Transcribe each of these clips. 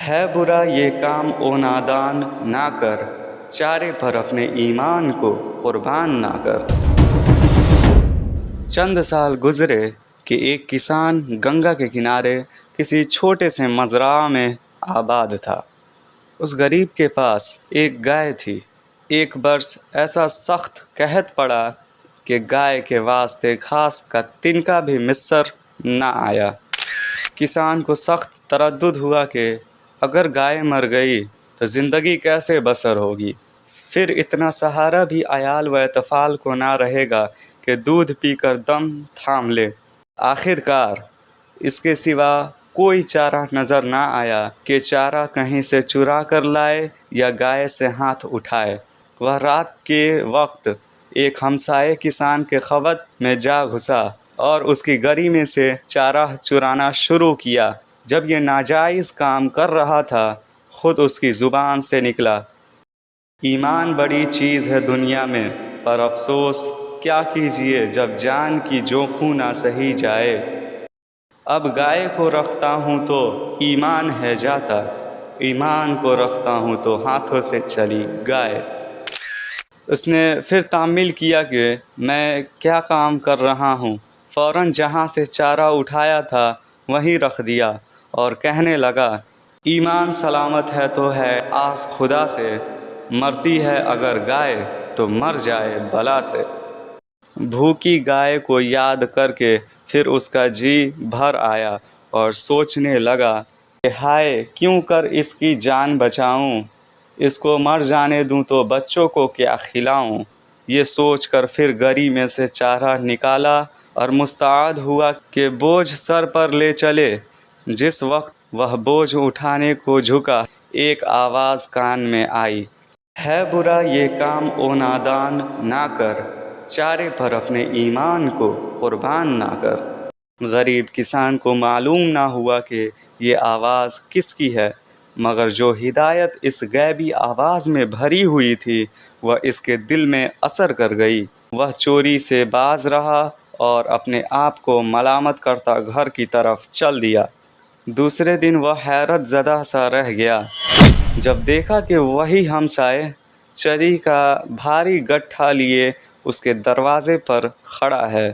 ہے برا یہ کام او نادان نہ کر، چارے پر اپنے ایمان کو قربان نہ کر۔ چند سال گزرے کہ ایک کسان گنگا کے کنارے کسی چھوٹے سے مزرعہ میں آباد تھا۔ اس غریب کے پاس ایک گائے تھی۔ ایک برس ایسا سخت قحط پڑا کہ گائے کے واسطے گھاس کا تنکا بھی میسر نہ آیا۔ کسان کو سخت تردد ہوا کہ اگر گائے مر گئی تو زندگی کیسے بسر ہوگی؟ پھر اتنا سہارا بھی عیال و اطفال کو نہ رہے گا کہ دودھ پی کر دم تھام لے۔ آخر کار اس کے سوا کوئی چارہ نظر نہ آیا کہ چارہ کہیں سے چرا کر لائے یا گائے سے ہاتھ اٹھائے۔ وہ رات کے وقت ایک ہمسائے کسان کے خوت میں جا گھسا اور اس کی گری میں سے چارہ چرانا شروع کیا۔ جب یہ ناجائز کام کر رہا تھا، خود اس کی زبان سے نکلا، ایمان بڑی چیز ہے دنیا میں، پر افسوس کیا کیجیے جب جان کی جوخوں نہ سہی جائے۔ اب گائے کو رکھتا ہوں تو ایمان ہے جاتا، ایمان کو رکھتا ہوں تو ہاتھوں سے چلی گائے۔ اس نے پھر تأمل کیا کہ میں کیا کام کر رہا ہوں۔ فوراً جہاں سے چارہ اٹھایا تھا وہیں رکھ دیا اور کہنے لگا، ایمان سلامت ہے تو ہے آس خدا سے، مرتی ہے اگر گائے تو مر جائے بلا سے۔ بھوکی گائے کو یاد کر کے پھر اس کا جی بھر آیا اور سوچنے لگا کہ ہائے کیوں کر اس کی جان بچاؤں، اس کو مر جانے دوں تو بچوں کو کیا کھلاؤں۔ یہ سوچ کر پھر گری میں سے چارہ نکالا اور مستعد ہوا کہ بوجھ سر پر لے چلے۔ جس وقت وہ بوجھ اٹھانے کو جھکا، ایک آواز کان میں آئی، ہے برا یہ کام او نادان نہ کر، چارے پر اپنے ایمان کو قربان نہ کر۔ غریب کسان کو معلوم نہ ہوا کہ یہ آواز کس کی ہے، مگر جو ہدایت اس غیبی آواز میں بھری ہوئی تھی وہ اس کے دل میں اثر کر گئی۔ وہ چوری سے باز رہا اور اپنے آپ کو ملامت کرتا گھر کی طرف چل دیا۔ دوسرے دن وہ حیرت زدہ سا رہ گیا جب دیکھا کہ وہی ہمسائے چری کا بھاری گٹھا لیے اس کے دروازے پر کھڑا ہے۔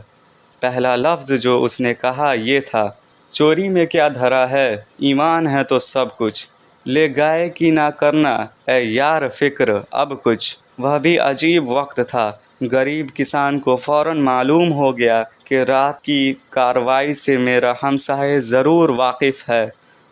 پہلا لفظ جو اس نے کہا یہ تھا، چوری میں کیا دھرا ہے، ایمان ہے تو سب کچھ، لے گائے کی نہ کرنا اے یار فکر اب کچھ۔ وہ بھی عجیب وقت تھا۔ غریب کسان کو فوراً معلوم ہو گیا کہ رات کی کارروائی سے میرا ہمسائے ضرور واقف ہے۔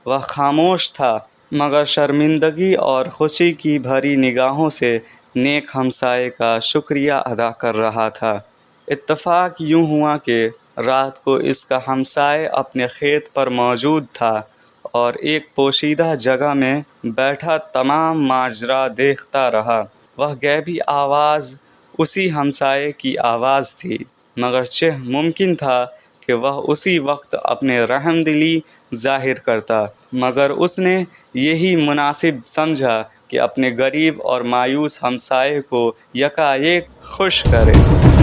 وہ خاموش تھا مگر شرمندگی اور خوشی کی بھری نگاہوں سے نیک ہمسائے کا شکریہ ادا کر رہا تھا۔ اتفاق یوں ہوا کہ رات کو اس کا ہمسائے اپنے کھیت پر موجود تھا اور ایک پوشیدہ جگہ میں بیٹھا تمام ماجرا دیکھتا رہا۔ وہ غیبی آواز اسی ہمسائے کی آواز تھی، مگرچہ ممکن تھا کہ وہ اسی وقت اپنے رحم دلی ظاہر کرتا، مگر اس نے یہی مناسب سمجھا کہ اپنے غریب اور مایوس ہمسائے کو یکایک خوش کرے۔